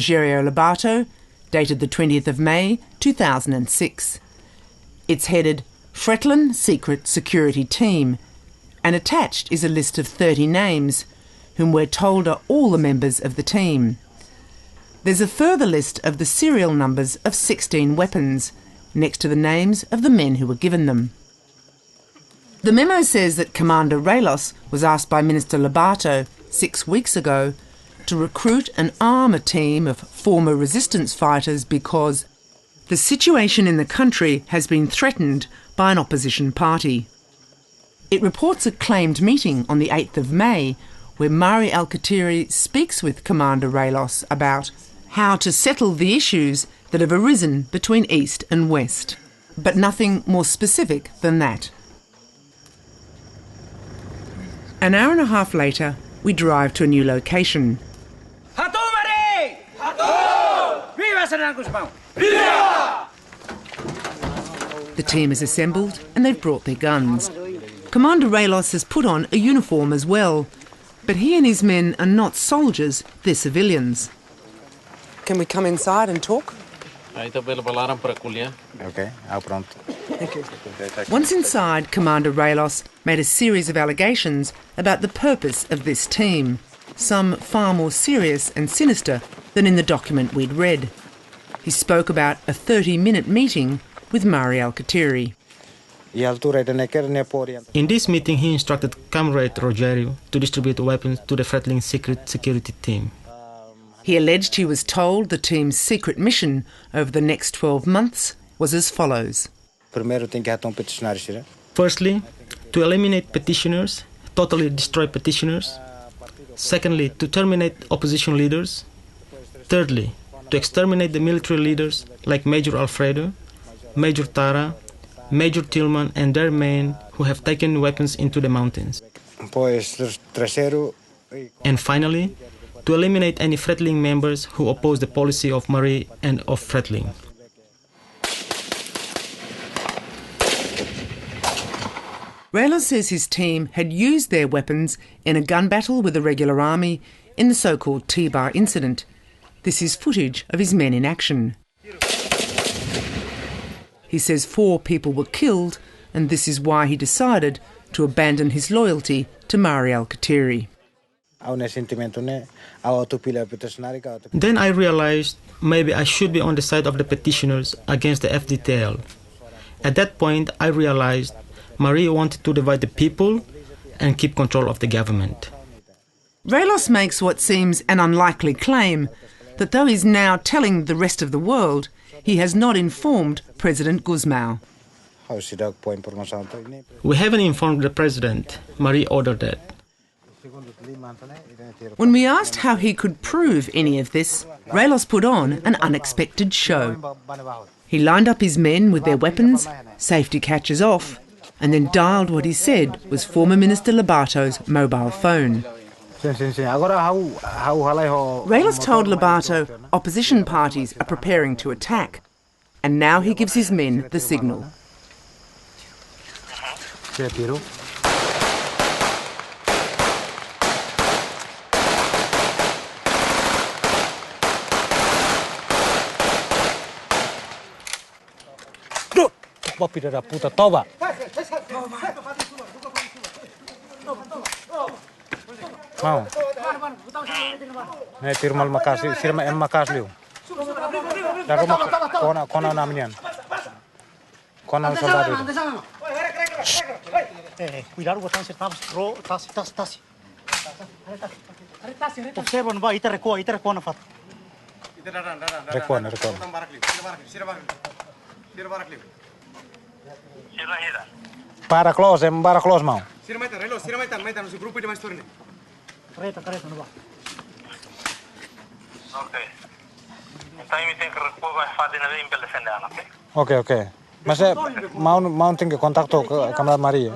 Rogério Lobato, dated the 20th of May 2006. It's headed Fretlin Secret Security Team, and attached is a list of 30 names, whom we're told are all the members of the team. There's a further list of the serial numbers of 16 weapons, next to the names of the men who were given them. The memo says that Commander Railos was asked by Minister Lobato 6 weeks ago to recruit and arm a team of former resistance fighters because the situation in the country has been threatened by an opposition party. It reports a claimed meeting on the 8th of May where Mari Alkatiri speaks with Commander Railos about how to settle the issues that have arisen between East and West, but nothing more specific than that. An hour and a half later, we drive to a new location. The team is assembled and they've brought their guns. Commander Railos has put on a uniform as well, but he and his men are not soldiers, they're civilians. Can we come inside and talk? Okay, ao pronto. Thank you. Once inside, Commander Railos made a series of allegations about the purpose of this team, some far more serious and sinister than in the document we'd read. He spoke about a 30-minute meeting with Mari Alkatiri. In this meeting, he instructed Comrade Rogério to distribute weapons to the Fretlin Secret Security Team. He alleged he was told the team's secret mission over the next 12 months was as follows. Firstly, to eliminate petitioners, totally destroy petitioners. Secondly, to terminate opposition leaders. Thirdly, to exterminate the military leaders like Major Alfredo, Major Tara, Major Tillman and their men who have taken weapons into the mountains. And finally, to eliminate any Fretlin members who oppose the policy of Mari and of Fretlin. Railos says his team had used their weapons in a gun battle with the regular army in the so-called T-Bar incident. This is footage of his men in action. He says 4 people were killed, and this is why he decided to abandon his loyalty to Mari Alkatiri. Then I realized maybe I should be on the side of the petitioners against the FDTL. At that point, I realized Mari wanted to divide the people and keep control of the government. Railos makes what seems an unlikely claim, that though he's now telling the rest of the world, he has not informed President Guzmão. We haven't informed the president. Mari ordered that. When we asked how he could prove any of this, Railos put on an unexpected show. He lined up his men with their weapons, safety catches off, and then dialed what he said was former Minister Lobato's mobile phone. Railos told Lobato opposition parties are preparing to attack, and now he gives his men the signal. Mau. Ne tirmal makasi, sirma em makasliu. Daru kona namnian. Kona soldado. Cuidado, botan se tas. Observa, não vai, ita recuo na fato. Recuo. Para close mau. Sirmaitan, no se grupo de mais torne. Careta, não vai. Ok. Então eu tenho que recuar vai fazer nada em pela defender, Ok. Mas mau tem que contacto com a camarada Maria.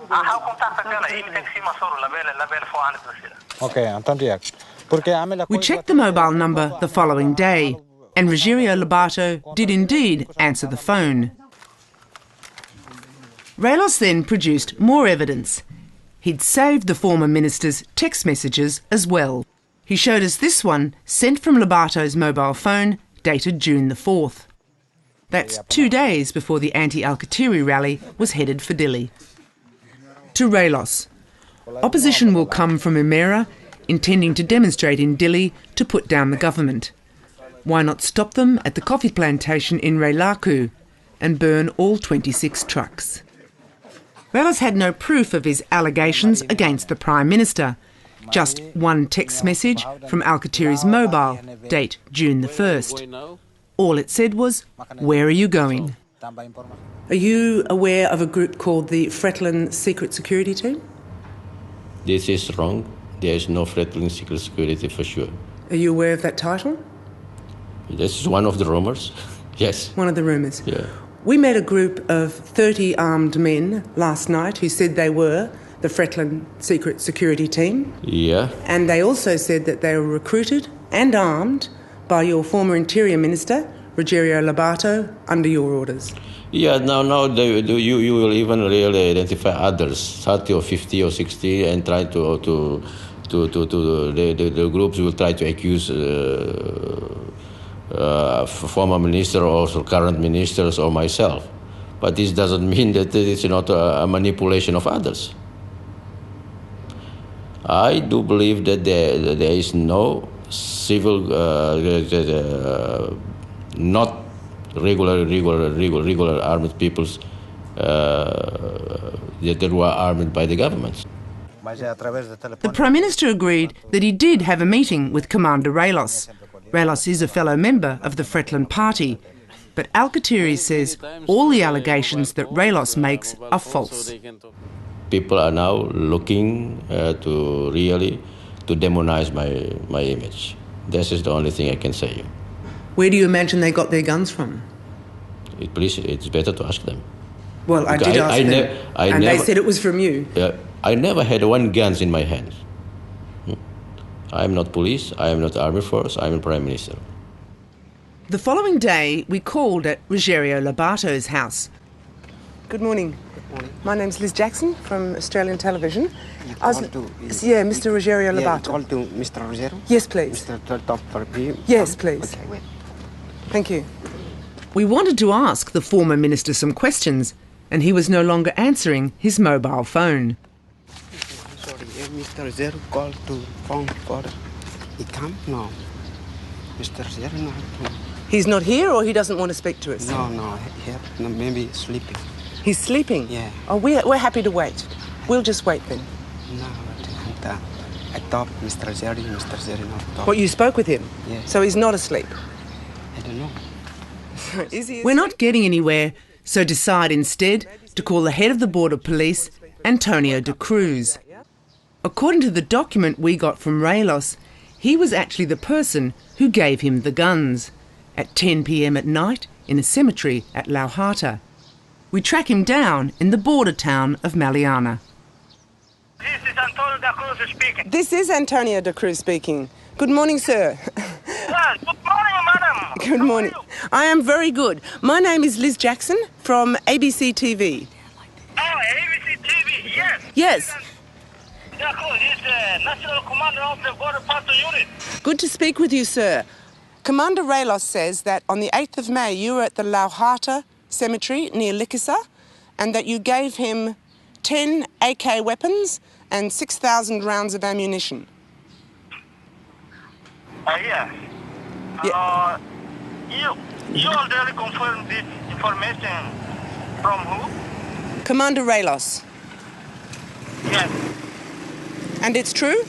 Há contato com ela, ele tem que se masoro, la bela foi antes da sira. Ok, então dia. Porque We checked the mobile number the following day, and Rogério Lobato did indeed answer the phone. Railos then produced more evidence. He'd saved the former minister's text messages as well. He showed us this one sent from Lobato's mobile phone dated June the 4th. That's 2 days before the anti-Alkatiri rally was headed for Dili. To Railos. Opposition will come from Umera, intending to demonstrate in Dili to put down the government. Why not stop them at the coffee plantation in Reilaku and burn all 26 trucks? Railos had no proof of his allegations against the Prime Minister. Just one text message from Alkatiri's mobile, date June the 1st. All it said was, "Where are you going?" Are you aware of a group called the Fretlin Secret Security Team? This is wrong. There is no Fretlin Secret Security for sure. Are you aware of that title? This is one of the rumors. Yes. One of the rumours. Yeah. We met a group of 30 armed men last night who said they were the Fretlin Secret Security Team. Yeah. And they also said that they were recruited and armed by your former Interior Minister, Rogério Lobato, under your orders. Yeah, now you will even really identify others, 30 or 50 or 60, and try the groups will try to accuse former minister or also current ministers or myself. But this doesn't mean that it's not a manipulation of others. I do believe that there is no civil, not regular armed peoples that were armed by the government. The Prime Minister agreed that he did have a meeting with Commander Railos. Railos is a fellow member of the Fretlin Party, but Alkatiri says all the allegations that Railos makes are false. People are now looking to demonize my image. This is the only thing I can say. Where do you imagine they got their guns from? Please, it's better to ask them. Well, I did ask them, and they said it was from you. I never had one guns in my hands. I am not police, I am not army force, I am Prime Minister. The following day, we called at Rogério Lobato's house. Good morning. My name's Liz Jackson from Australian Television. Mr. Rogério Lobato. Call to Mr. Rogério? Yes, please. Mr. Top for me? Yes, please. Okay, wait. Thank you. We wanted to ask the former minister some questions, and he was no longer answering his mobile phone. Sorry, Mr. Rogério called to phone for... He come? No. Mr. Rogério not. He's not here, or he doesn't want to speak to us? No, here, maybe sleeping. He's sleeping? Yeah. Oh, we're happy to wait. We'll just wait then. No, I thought Mr. Rogério not talk. What, you spoke with him? Yeah. So he's not asleep? I don't know. Is he? We're not getting anywhere, so decide instead to call the head of the Border Police, Antonio de Cruz. According to the document we got from Railos, he was actually the person who gave him the guns at 10 p.m. at night in a cemetery at Lauhata. We track him down in the border town of Maliana. This is Antonio da Cruz speaking. This is Antonio de Cruz speaking. Good morning, sir. Yes, good morning, madam. Good morning. I am very good. My name is Liz Jackson from ABC TV. Oh, ABC TV, yes. Yes. Da Cruz is the National Commander of the Border Patrol Unit. Good to speak with you, sir. Commander Railos says that on the 8th of May you were at the Lauhata cemetery near Likisa and that you gave him 10 AK weapons and 6,000 rounds of ammunition. Yes. You already confirmed this information from who? Commander Railos. Yes. And it's true?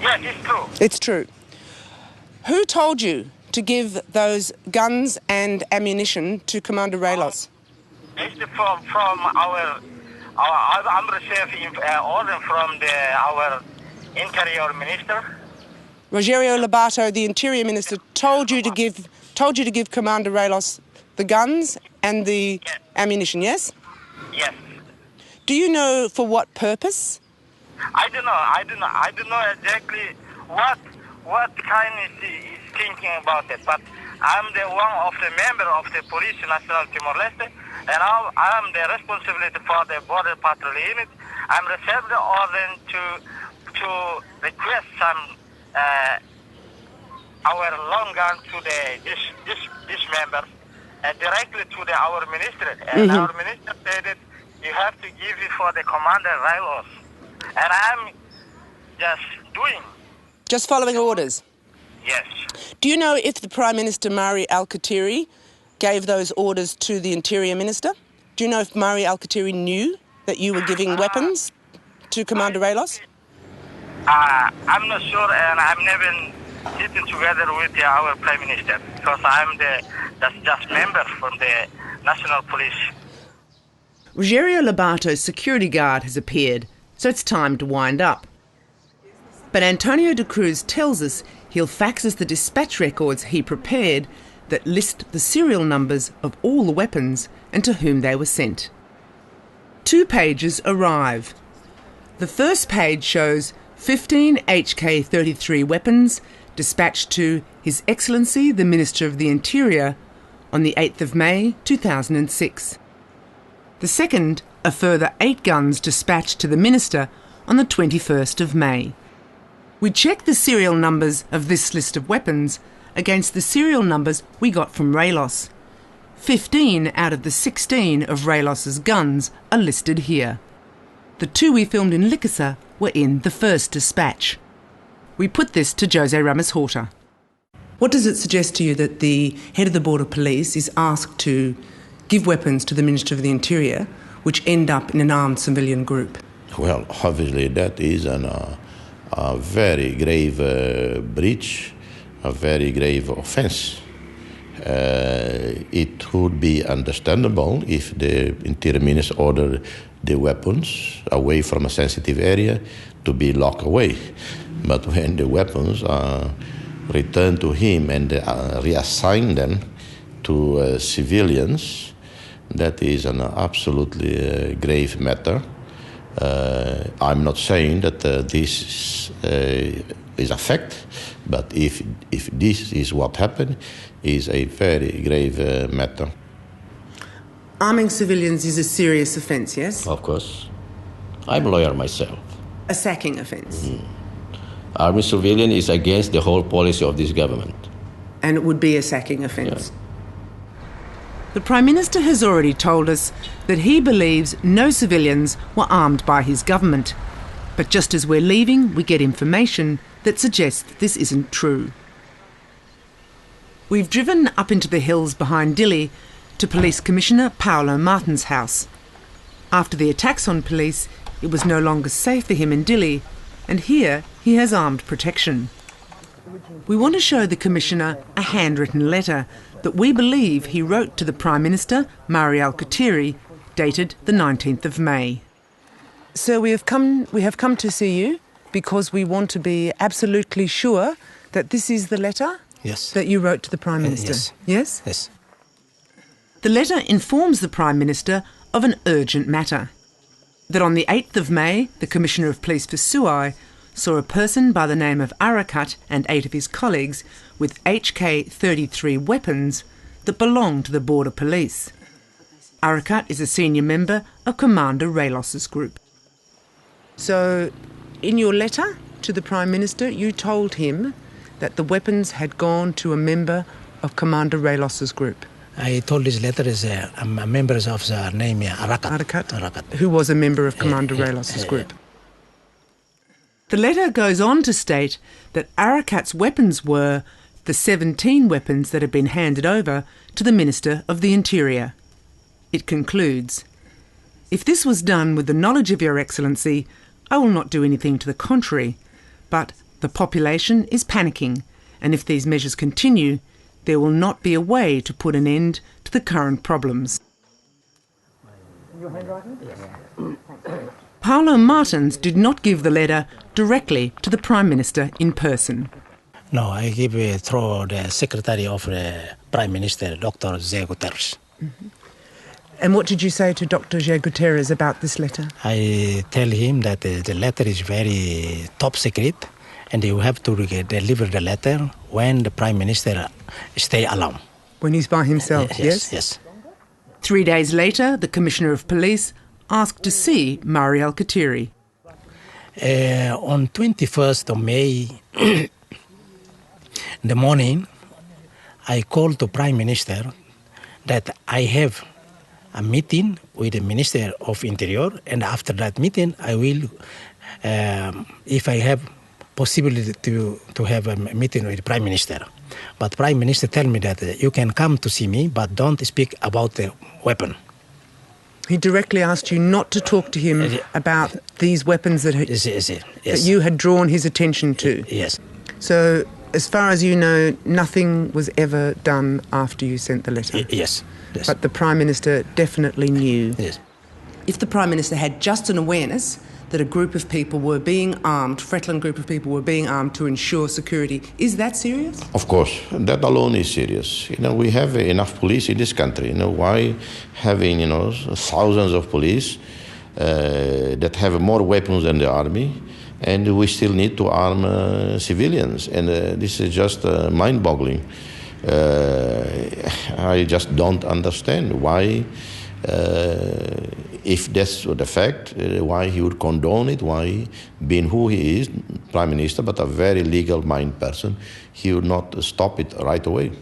Yes, it's true. It's true. Who told you to give those guns and ammunition to Commander Railos? It's from our I'm receiving order from our Interior Minister. Rogério Lobato, the Interior Minister, told you to give Commander Railos the guns and the ammunition, yes? Yes. Do you know for what purpose? I don't know exactly what kind is thinking about it, but I'm the one of the member of the Police National Timor-Leste, and I'm the responsibility for the Border Patrol Unit. I'm received the order to to request some our long gun to this members directly to our minister, and our minister said that you have to give it for the commander Railos, and I'm just doing. Just following orders? Yes. Do you know if the Prime Minister Mari Al-Khattiri gave those orders to the Interior Minister? Do you know if Mari Al-Khattiri knew that you were giving weapons to Commander Railos? I'm not sure, and I'm never sitting together with our Prime Minister because I'm just member from the National Police. Rogério Lobato's security guard has appeared, so it's time to wind up. But Antonio de Cruz tells us he'll fax us the dispatch records he prepared that list the serial numbers of all the weapons and to whom they were sent. 2 pages arrive. The first page shows 15 HK-33 weapons dispatched to His Excellency the Minister of the Interior on the 8th of May 2006. The second, a further 8 guns dispatched to the Minister on the 21st of May. We checked the serial numbers of this list of weapons against the serial numbers we got from Railos. 15 out of the 16 of Railos's guns are listed here. The 2 we filmed in Likasa were in the first dispatch. We put this to Jose Ramos Horta. What does it suggest to you that the head of the Border Police is asked to give weapons to the Minister of the Interior, which end up in an armed civilian group? Well, obviously that is a very grave breach, a very grave offense. It would be understandable if the Interior Minister ordered the weapons away from a sensitive area to be locked away. But when the weapons are returned to him and reassign them to civilians, that is an absolutely grave matter. I'm not saying that this is a fact, but if this is what happened, is a very grave matter. Arming civilians is a serious offence, yes? Of course. I'm a lawyer myself. A sacking offence. Arming civilian is against the whole policy of this government. And it would be a sacking offence. Yeah. The Prime Minister has already told us that he believes no civilians were armed by his government. But just as we're leaving, we get information that suggests this isn't true. We've driven up into the hills behind Dili to Police Commissioner Paolo Martin's house. After the attacks on police, it was no longer safe for him in Dili, and here he has armed protection. We want to show the Commissioner a handwritten letter that we believe he wrote to the Prime Minister, Mari Al-Khattiri, dated the 19th of May. Sir, we have come to see you because we want to be absolutely sure that this is the letter that you wrote to the Prime Minister. Yes. Yes? Yes. The letter informs the Prime Minister of an urgent matter. That on the 8th of May, the Commissioner of Police for Suai saw a person by the name of Arakat and 8 of his colleagues with HK-33 weapons that belong to the Border Police. Arakat is a senior member of Commander Railos's group. So, in your letter to the Prime Minister, you told him that the weapons had gone to a member of Commander Railos's group. I told this letter is a member of the name Arakat. Arakat, who was a member of Commander Railos's group. The letter goes on to state that Arakat's weapons were the 17 weapons that had been handed over to the Minister of the Interior. It concludes, "If this was done with the knowledge of Your Excellency, I will not do anything to the contrary, but the population is panicking, and if these measures continue, there will not be a way to put an end to the current problems." Paolo Martins did not give the letter directly to the Prime Minister in person. No, I give it through the Secretary of the Prime Minister, Dr. José Guterres. Mm-hmm. And what did you say to Dr. José Guterres about this letter? I tell him that the letter is very top secret and you have to deliver the letter when the Prime Minister stay alone. When he's by himself, yes? Yes. 3 days later, the Commissioner of Police asked to see Mari Al-Khattiri. On 21st of May, in the morning, I called the Prime Minister that I have a meeting with the Minister of Interior, and after that meeting, I will, if I have possibility to have a meeting with the Prime Minister. But Prime Minister tell me that you can come to see me, but don't speak about the weapon. He directly asked you not to talk to him about these weapons that, Yes. that you had drawn his attention to. Yes. So, as far as you know, nothing was ever done after you sent the letter? Yes. But the Prime Minister definitely knew. Yes. If the Prime Minister had just an awareness that a group of people were being armed, Fretland group of people were being armed to ensure security, is that serious? Of course, that alone is serious. We have enough police in this country. Why having, thousands of police that have more weapons than the army, and we still need to arm civilians, and this is just mind-boggling. I just don't understand why, if that's the fact, why he would condone it, why, being who he is, Prime Minister, but a very legal-minded person, he would not stop it right away.